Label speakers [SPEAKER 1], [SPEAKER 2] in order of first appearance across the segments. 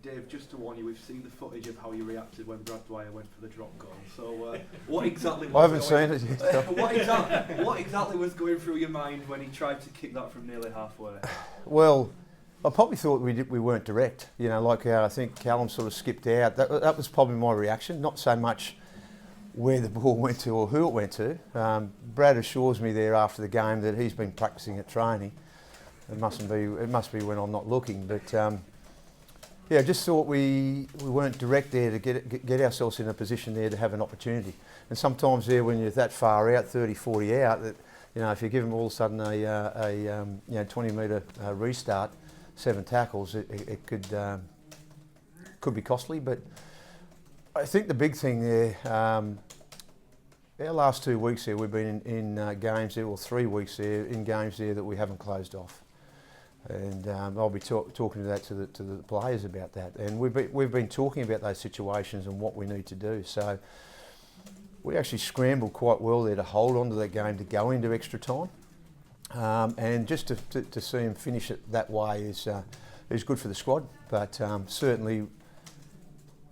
[SPEAKER 1] Dave, just to warn you, we've seen the footage of how you reacted when Brad Dwyer went for the drop goal. So, what exactly?
[SPEAKER 2] I haven't seen it yet.
[SPEAKER 1] What exactly was going through your mind when he tried to kick that from nearly halfway?
[SPEAKER 2] Well, I probably thought we weren't direct. You know, like I think Callum sort of skipped out. That was probably my reaction. Not so much where the ball went to or who it went to. Brad assures me there after the game that he's been practicing at training. It must be when I'm not looking, but. Yeah, I just thought we weren't direct there to get ourselves in a position there to have an opportunity. And sometimes there, when you're that far out, 30, 40 out, that if you give them all of a sudden a 20-metre restart, 7 tackles, it could be costly. But I think the big thing there, our last 2 weeks there, we've been in games there, or 3 weeks there, in games there that we haven't closed off. And I'll be talking to that to the players about that. And we've been talking about those situations and what we need to do. So we actually scrambled quite well there to hold on to that game to go into extra time. And just to see him finish it that way is good for the squad. But certainly,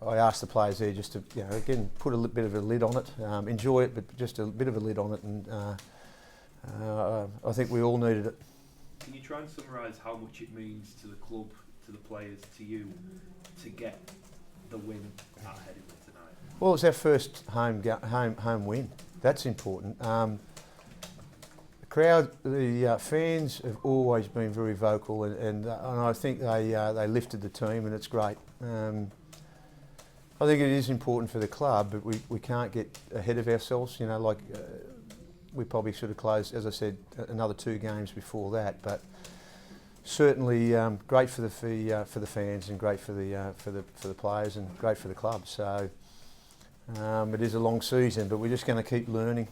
[SPEAKER 2] I asked the players there just to again put a bit of a lid on it, enjoy it, but just a bit of a lid on it. And I think we all needed it.
[SPEAKER 1] Can you try and summarise how much it means to the club, to the players, to you, to get the win at Headingley tonight?
[SPEAKER 2] Well, it's our first home win. That's important. The crowd, the fans have always been very vocal, and I think they lifted the team, and it's great. I think it is important for the club, but we can't get ahead of ourselves. We probably should have closed, as I said, another 2 games before that. But certainly great for the fans, and great for the players, and great for the club. So it is a long season, but we're just going to keep learning.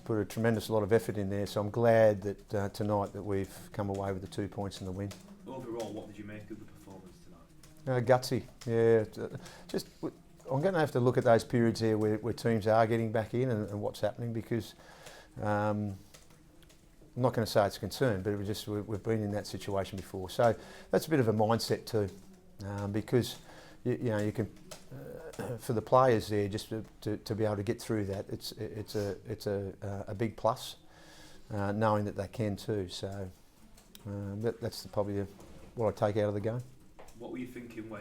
[SPEAKER 2] Put a tremendous lot of effort in there. So I'm glad that tonight that we've come away with the 2 points and the win.
[SPEAKER 1] Overall, what did you make of the performance tonight?
[SPEAKER 2] Gutsy, yeah. I'm going to have to look at those periods here where teams are getting back in and what's happening, because I'm not going to say it's a concern, but we've been in that situation before. So that's a bit of a mindset too, because you can for the players there just to be able to get through that. It's a big plus, knowing that they can too. So that's probably what I take out of the game.
[SPEAKER 1] What were you thinking when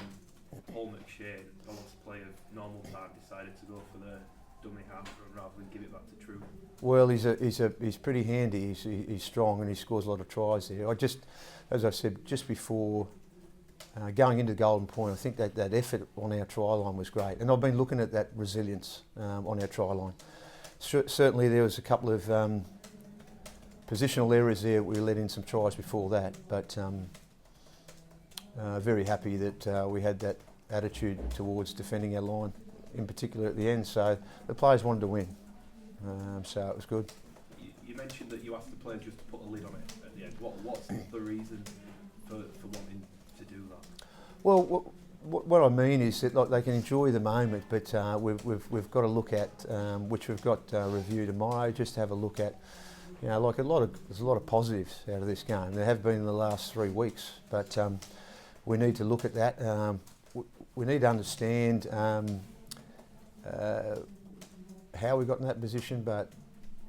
[SPEAKER 1] Paul McShane, a lost play of normal time, decided to go for the dummy half rather than give it back to True?
[SPEAKER 2] Well, he's pretty handy. He's strong, and he scores a lot of tries there. As I said just before, going into the golden point, I think that effort on our try line was great, and I've been looking at that resilience on our try line. Certainly, there was a couple of positional errors there. We let in some tries before that, but very happy that we had that attitude towards defending our line, in particular at the end. So the players wanted to win, so it was good.
[SPEAKER 1] You mentioned that you asked the players just to put a lid on it at the end. What's the reason for wanting to do that?
[SPEAKER 2] Well, what I mean is that they can enjoy the moment, but we've got to look at which we've got review tomorrow. Just to have a look at, there's a lot of positives out of this game. There have been in the last 3 weeks, but we need to look at that. We need to understand how we got in that position, but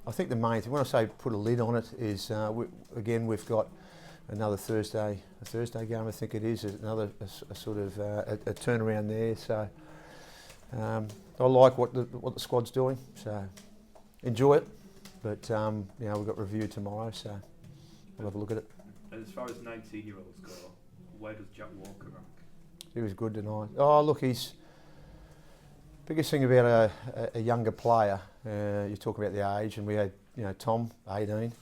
[SPEAKER 2] I think the main thing, when I say put a lid on it, is we've got another Thursday game, I think it is, another a sort of a turnaround there. So I like what the squad's doing, so enjoy it. But we've got review tomorrow, so we'll have a look at it.
[SPEAKER 1] And as far as 19-year-olds go, where does Jack Walker rank?
[SPEAKER 2] He was good tonight. Oh, look, he's biggest thing about a younger player. You talk about the age, and we had Tom 18,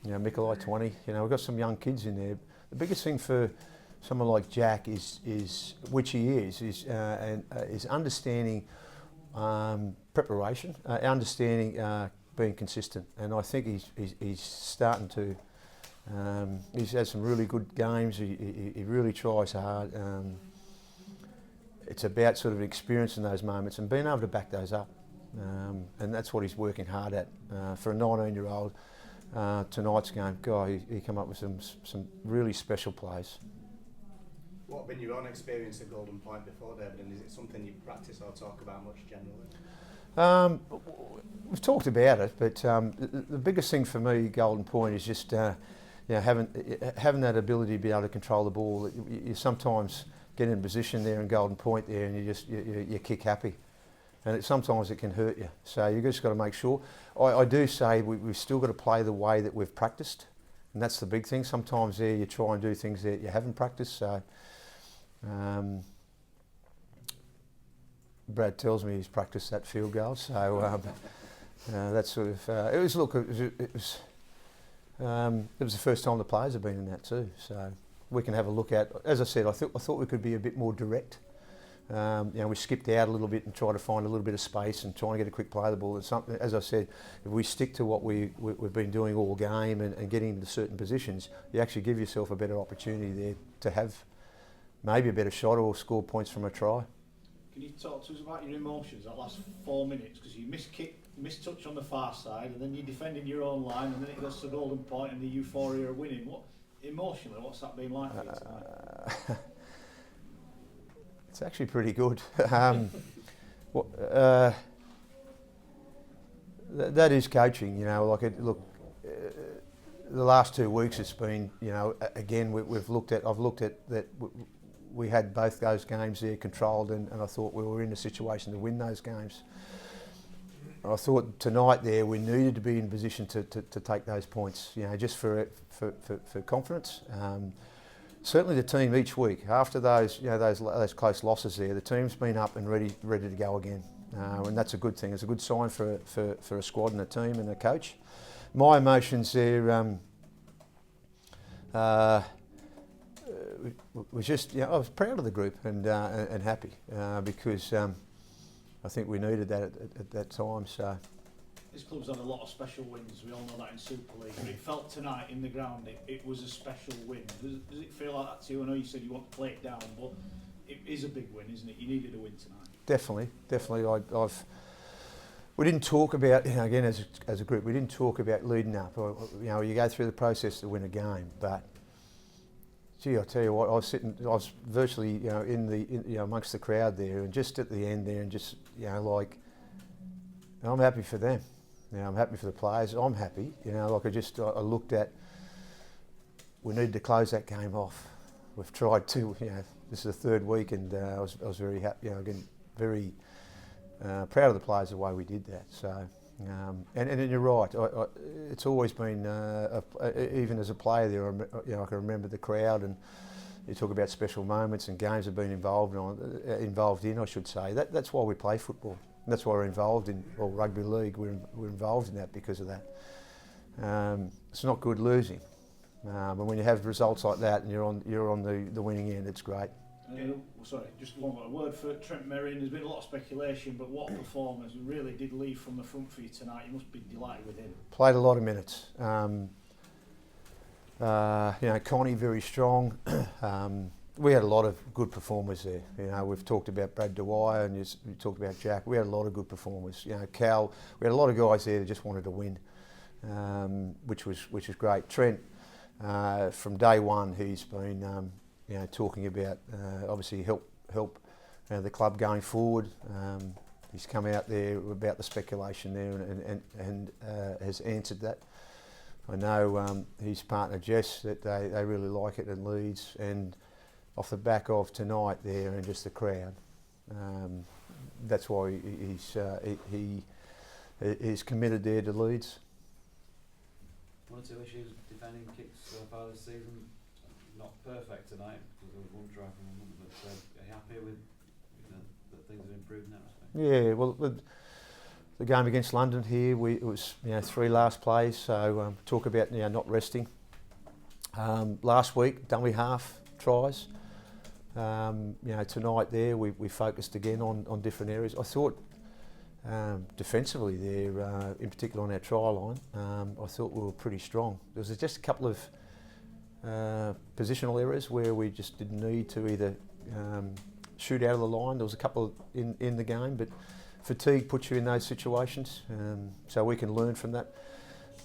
[SPEAKER 2] Mikolai 20. We've got some young kids in there. The biggest thing for someone like Jack is which he is understanding preparation, understanding being consistent, and I think he's starting to. He's had some really good games. He really tries hard. It's about sort of experiencing those moments and being able to back those up, and that's what he's working hard at. For a 19-year-old, tonight's game, he came up with some really special plays.
[SPEAKER 3] What have been your own experience at Golden Point before, David, and is it something you practice or talk about much generally?
[SPEAKER 2] We've talked about it, but the biggest thing for me, Golden Point, is just having that ability to be able to control the ball. You sometimes get in a position there in Golden Point there, and you kick happy, and sometimes it can hurt you. So you've just got to make sure. I do say we've still got to play the way that we've practiced, and that's the big thing. Sometimes there you try and do things that you haven't practiced. So Brad tells me he's practiced that field goal. So that's sort of it was the first time the players have been in that too. So we can have a look at. As I said, I thought we could be a bit more direct. We skipped out a little bit and tried to find a little bit of space and trying to get a quick play of the ball. It's something, as I said, if we stick to what we've been doing all game and getting into certain positions, you actually give yourself a better opportunity there to have maybe a better shot or score points from a try.
[SPEAKER 4] Can you talk to us about your emotions that last 4 minutes? Because you missed touch on the far side, and then you're defending your own line, and then it goes to Golden Point and the euphoria of winning. Emotionally, what's that been like for you tonight?
[SPEAKER 2] It's actually pretty good. That is coaching, the last 2 weeks it's been, again I've looked at that. We had both those games there controlled, and I thought we were in a situation to win those games. I thought tonight there we needed to be in position to take those points, just for confidence. Certainly the team each week after those close losses there, the team's been up and ready to go again, and that's a good thing. It's a good sign for a squad and a team and a coach. My emotions there was just I was proud of the group and happy because I think we needed that at that time. So.
[SPEAKER 4] This club's had a lot of special wins, we all know that in Super League, but it felt tonight in the ground it was a special win. Does it feel like that to you? I know you said you want to play it down, but it is a big win, isn't it? You needed a win tonight. Definitely.
[SPEAKER 2] We didn't talk about, again as a group, we didn't talk about leading up. You go through the process to win a game, but gee, I tell you what, I was virtually amongst the crowd there, and just at the end there, and just I'm happy for them. I'm happy for the players. I'm happy. I looked at. We need to close that game off. We've tried to. This is the third week, and I was very happy. Again, very proud of the players the way we did that. So, and you're right. It's always been even as a player there. I can remember the crowd, and you talk about special moments and games I've been involved in. I should say that's why we play football. And that's why we're involved in rugby league. We're involved in that because of that. It's not good losing, but when you have results like that and you're on the winning end, it's great.
[SPEAKER 4] Just one more word for Trent Merrin. There's been a lot of speculation, but what performance really did leave from the front for you tonight? You must be delighted with him.
[SPEAKER 2] Played a lot of minutes. Connie very strong. We had a lot of good performers there. We've talked about Brad Dwyer and you talked about Jack. We had a lot of good performers. Cal. We had a lot of guys there that just wanted to win, which was great. Trent, from day one, he's been talking about obviously help the club going forward. He's come out there about the speculation there and has answered that. I know his partner Jess that they really like it in Leeds, and off the back of tonight there and just the crowd, that's why he's committed there to Leeds.
[SPEAKER 5] One or two issues defending kicks so far this season. Not perfect tonight because there was one try from them, but are you happy with that things have improved in that respect?
[SPEAKER 2] Yeah, well, the game against London here, it was 3 last plays, so talk about not resting. Last week, dummy half tries. Tonight there we focused again on different areas. I thought defensively there, in particular on our try line, I thought we were pretty strong. There was just a couple of positional errors where we just didn't need to either shoot out of the line. There was a couple in the game, but fatigue puts you in those situations, so we can learn from that.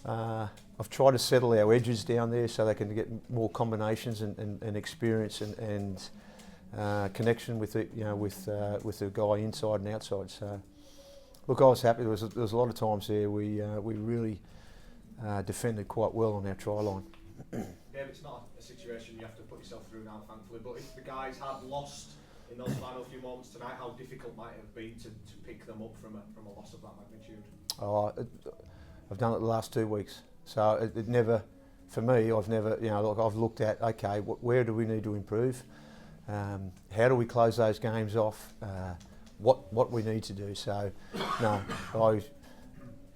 [SPEAKER 2] I've tried to settle our edges down there so they can get more combinations and experience and connection with the guy inside and outside. So, look, I was happy. There was a lot of times there we really defended quite well on our try line.
[SPEAKER 3] Dave, it's not a situation you have to put yourself through now, thankfully, but if the guys had lost in those final few moments tonight, how difficult might it have been to pick them up from a loss of that magnitude?
[SPEAKER 2] I've done it the last 2 weeks, so it never, for me, I've never, I've looked at, okay, where do we need to improve? How do we close those games off? What we need to do. So, no, I'm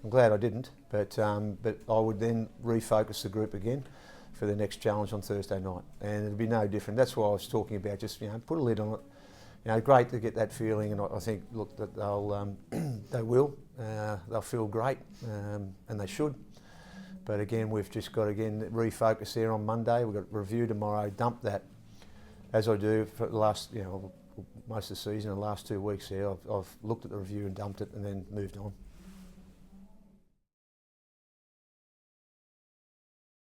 [SPEAKER 2] glad I didn't, but I would then refocus the group again for the next challenge on Thursday night, and it'll be no different. That's why I was talking about just put a lid on it. Great to get that feeling, and I think that they'll feel great, and they should. But again, we've just got to refocus there on Monday. We've got a review tomorrow. Dump that, as I do for the last most of the season. The last 2 weeks there, I've looked at the review and dumped it, and then moved on.